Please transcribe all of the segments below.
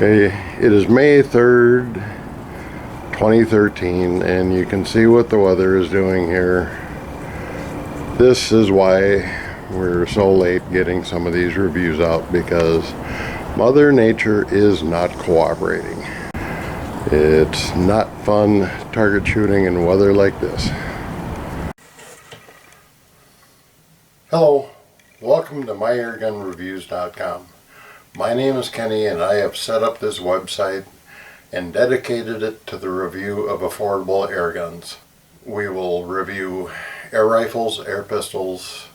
Okay, it is May 3rd, 2013, and you can see what the weather is doing here. This is why we're so late getting some of these reviews out, because Mother Nature is not cooperating. It's not fun target shooting in weather like this. Hello, welcome to MyAirGunReviews.com. My name is Kenny, and I have set up this website and dedicated it to the review of affordable air guns. We will review air rifles, air pistols,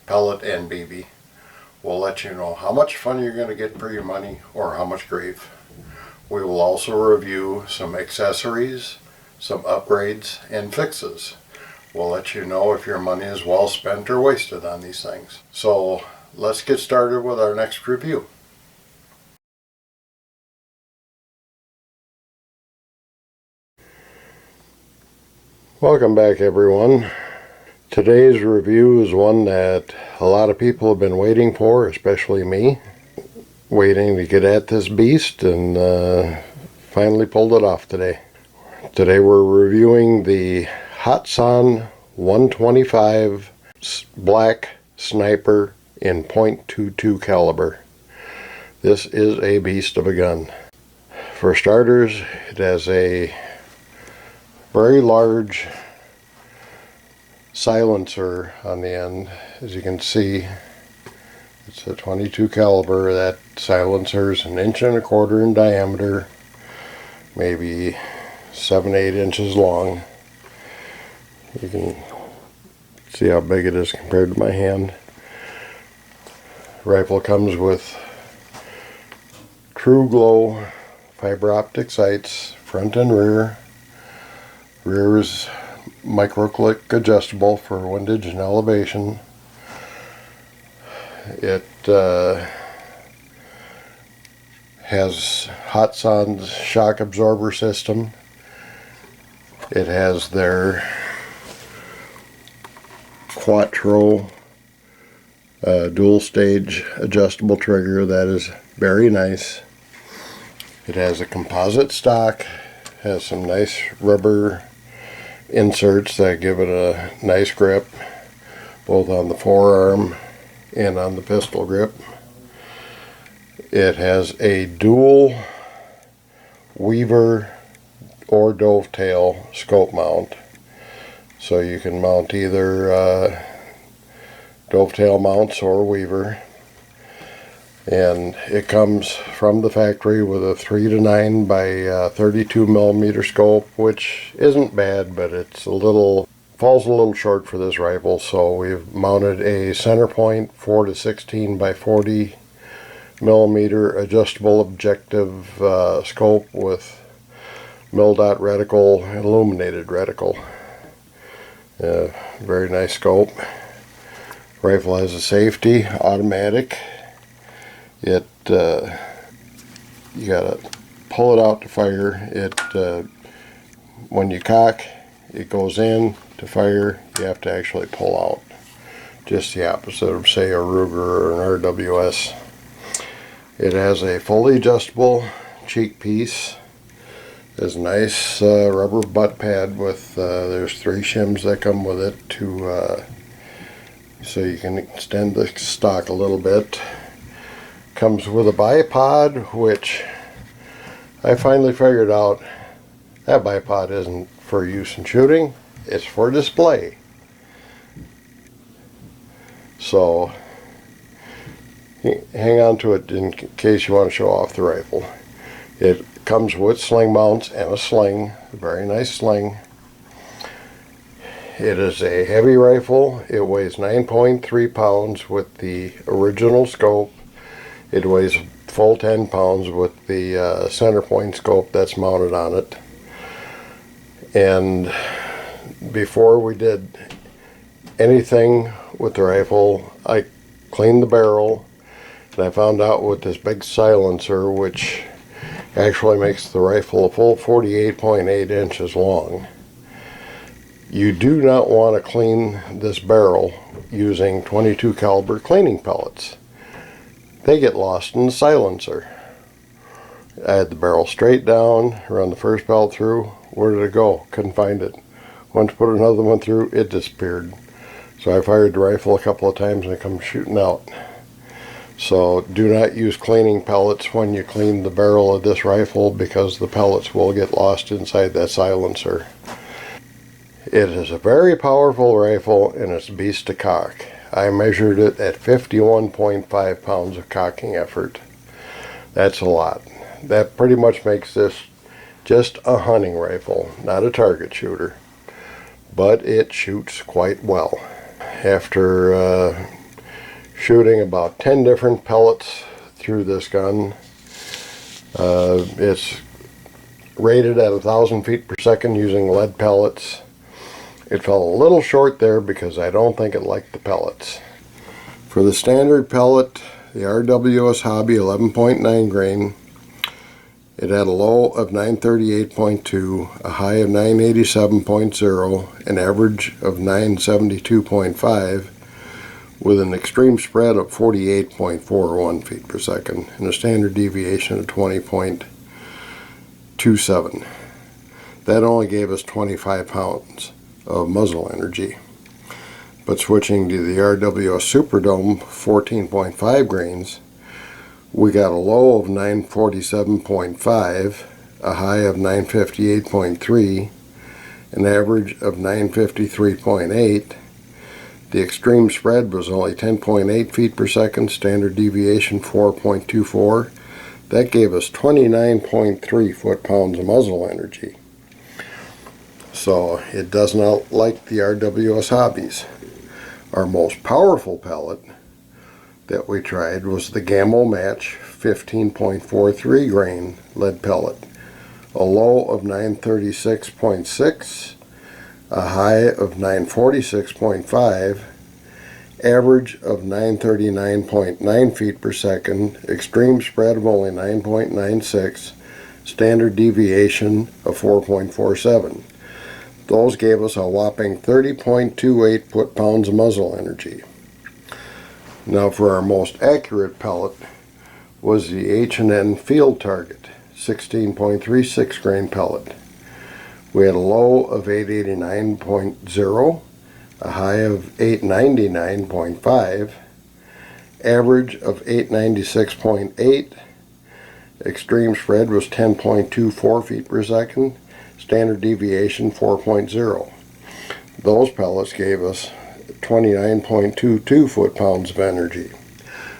pellet, and BB. We'll let you know how much fun you're going to get for your money or how much grief. We will also review some accessories, some upgrades, and fixes. We'll let you know if your money is well spent or wasted on these things. So let's get started with our next review. Welcome back, everyone. Today's review is one that a lot of people have been waiting for, especially me. Waiting to get at this beast, and finally pulled it off today. Today we're reviewing the Hatsan 125 black sniper in .22 caliber. This is a beast of a gun. For starters, it has a very large silencer on the end. As you can see, it's a .22 caliber. That silencer is 1.25 inches in diameter, maybe 7-8 inches long. You can see how big it is compared to my hand. The rifle comes with true glow fiber optic sights, front and rear. Rear is micro click adjustable for windage and elevation. It has Hatsan's shock absorber system. It has their Quattro dual stage adjustable trigger. That is very nice. It has a composite stock, has some nice rubber inserts that give it a nice grip both on the forearm and on the pistol grip. It has a dual Weaver or dovetail scope mount, so you can mount either dovetail mounts or Weaver. And it comes from the factory with a 3-9 by 32 millimeter scope, which isn't bad, but it's falls a little short for this rifle. So we've mounted a center point 4-16 by 40 millimeter adjustable objective scope with mil-dot reticle, illuminated reticle. Very nice scope. Rifle has a safety, automatic. You gotta pull it out to fire. When you cock, it goes in. To fire, you have to actually pull out. Just the opposite of, say, a Ruger or an RWS. It has a fully adjustable cheek piece. There's a nice rubber butt pad with there's 3 shims that come with it so you can extend the stock a little bit. Comes with a bipod, which I finally figured out that bipod isn't for use in shooting, it's for display. So hang on to it in case you want to show off the rifle. It comes with sling mounts and a sling, a very nice sling. It is a heavy rifle. It weighs 9.3 pounds with the original scope. It weighs full 10 pounds with the center point scope that's mounted on it. And before we did anything with the rifle, I cleaned the barrel, and I found out with this big silencer, which actually makes the rifle a full 48.8 inches long. You do not want to clean this barrel using .22 caliber cleaning pellets. They get lost in the silencer. I had the barrel straight down, run the first pellet through. Where did it go? Couldn't find it. Went to put another one through, it disappeared. So I fired the rifle a couple of times and it comes shooting out. So do not use cleaning pellets when you clean the barrel of this rifle, because the pellets will get lost inside that silencer. It is a very powerful rifle and it's a beast to cock. I measured it at 51.5 pounds of cocking effort. That's a lot. That pretty much makes this just a hunting rifle, not a target shooter. But it shoots quite well. After shooting about 10 different pellets through this gun, it's rated at 1,000 feet per second using lead pellets. It fell a little short there because I don't think it liked the pellets. For the standard pellet, the RWS Hobby 11.9 grain, it had a low of 938.2, a high of 987.0, an average of 972.5, with an extreme spread of 48.41 feet per second and a standard deviation of 20.27. That only gave us 25 pounds of muzzle energy. But switching to the RWS Superdome 14.5 grains, we got a low of 947.5, a high of 958.3, an average of 953.8. The extreme spread was only 10.8 feet per second, standard deviation 4.24. That gave us 29.3 foot-pounds of muzzle energy. So it does not like the RWS Hobbies. Our most powerful pellet that we tried was the Gammo Match 15.43 grain lead pellet. A low of 936.6, a high of 946.5, average of 939.9 feet per second, extreme spread of only 9.96, standard deviation of 4.47. Those gave us a whopping 30.28 foot-pounds of muzzle energy. Now for our most accurate pellet was the H&N Field Target 16.36 grain pellet. We had a low of 889.0, a high of 899.5, average of 896.8, extreme spread was 10.24 feet per second, standard deviation 4.0. Those pellets gave us 29.22 foot-pounds of energy.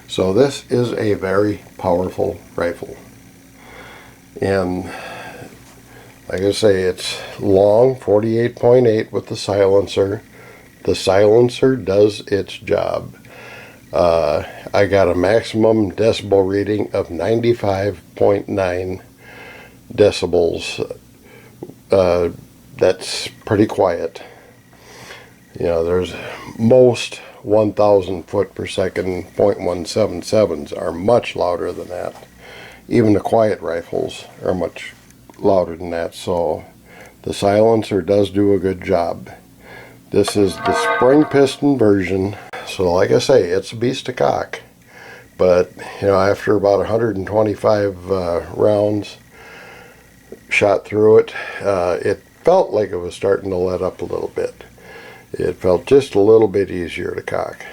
So this is a very powerful rifle. And like I say, it's long, 48.8 with the silencer. The silencer does its job. I got a maximum decibel reading of 95.9 decibels. That's pretty quiet. You know, there's most 1,000 foot per second .177s are much louder than that. Even the quiet rifles are much louder than that, so the silencer does do a good job. This is the spring piston version, so like I say, it's a beast to cock. But you know, after about 125 rounds shot through it, it felt like it was starting to let up a little bit. It felt just a little bit easier to cock.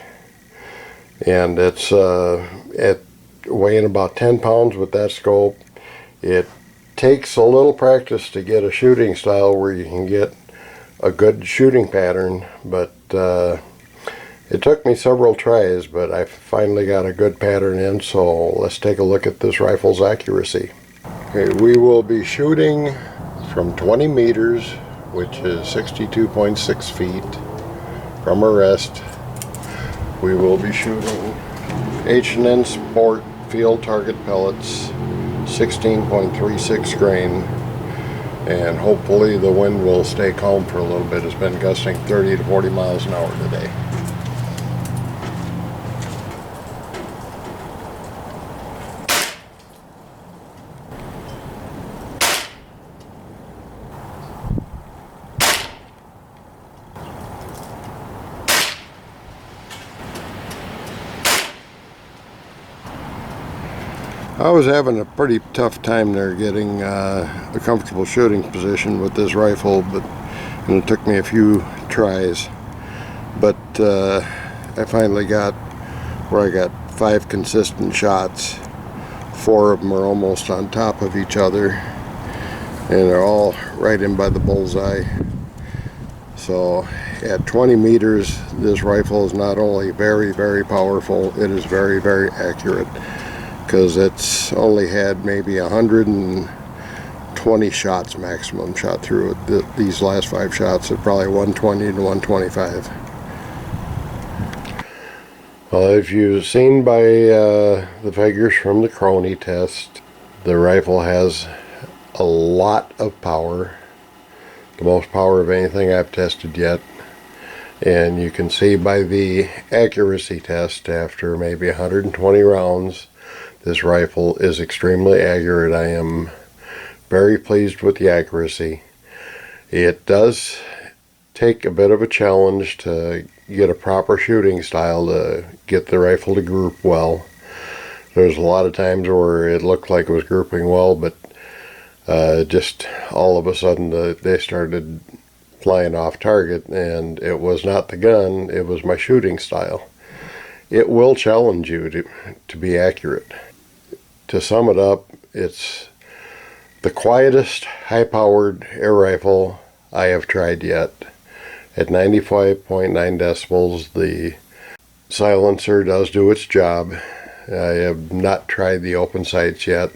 And it's at weighing about 10 pounds with that scope. It takes a little practice to get a shooting style where you can get a good shooting pattern, but it took me several tries, but I finally got a good pattern in. So let's take a look at this rifle's accuracy. Okay, we will be shooting from 20 meters, which is 62.6 feet from a rest. We will be shooting H&N Sport Field Target Pellets 16.36 grain, and hopefully the wind will stay calm for a little bit. It's been gusting 30 to 40 miles an hour today. I was having a pretty tough time there getting a comfortable shooting position with this rifle, and it took me a few tries. But I finally got where I got 5 consistent shots. 4 of them are almost on top of each other, and they're all right in by the bullseye. So at 20 meters, this rifle is not only very, very powerful, it is very, very accurate, because it's only had maybe 120 shots maximum shot through it. These last 5 shots are probably 120 to 125. Well, as you've seen by the figures from the Crony test, the rifle has a lot of power, the most power of anything I've tested yet. And you can see by the accuracy test, after maybe 120 rounds, this rifle is extremely accurate. I am very pleased with the accuracy. It does take a bit of a challenge to get a proper shooting style to get the rifle to group well. There's a lot of times where it looked like it was grouping well, but just all of a sudden they started flying off target, and it was not the gun, it was my shooting style. It will challenge you to be accurate. To sum it up, it's the quietest high-powered air rifle I have tried yet. At 95.9 decibels, the silencer does do its job. I have not tried the open sights yet.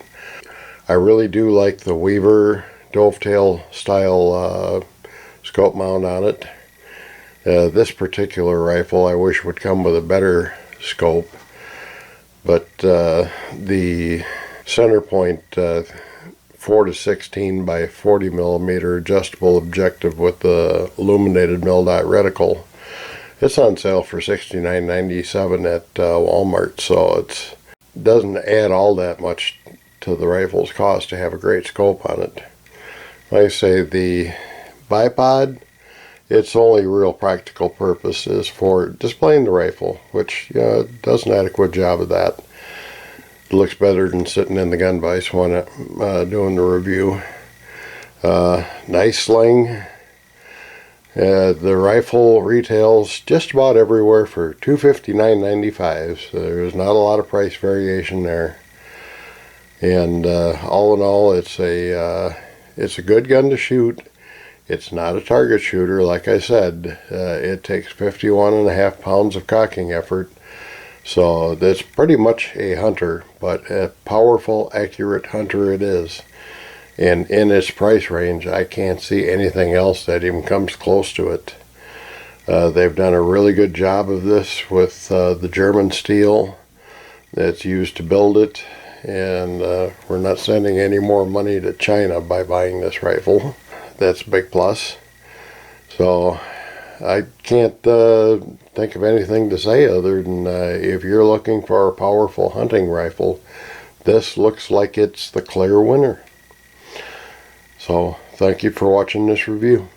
I really do like the Weaver dovetail style scope mount on it. This particular rifle I wish would come with a better scope, but the center point 4-16 by 40 millimeter adjustable objective with the illuminated mil-dot reticle, it's on sale for $69.97 at Walmart, so it doesn't add all that much to the rifle's cost to have a great scope on it. Like I say, the bipod, its only real practical purpose is for displaying the rifle, which does an adequate job of that. It looks better than sitting in the gun vise when doing the review. Nice sling. The rifle retails just about everywhere for $259.95, so there's not a lot of price variation there. And all in all, it's a good gun to shoot. It's not a target shooter, like I said. It takes 51.5 pounds of cocking effort. So that's pretty much a hunter, but a powerful, accurate hunter it is. And in its price range, I can't see anything else that even comes close to it. They've done a really good job of this with the German steel that's used to build it. And we're not sending any more money to China by buying this rifle. That's a big plus. So I can't think of anything to say other than if you're looking for a powerful hunting rifle, this looks like it's the clear winner. So thank you for watching this review.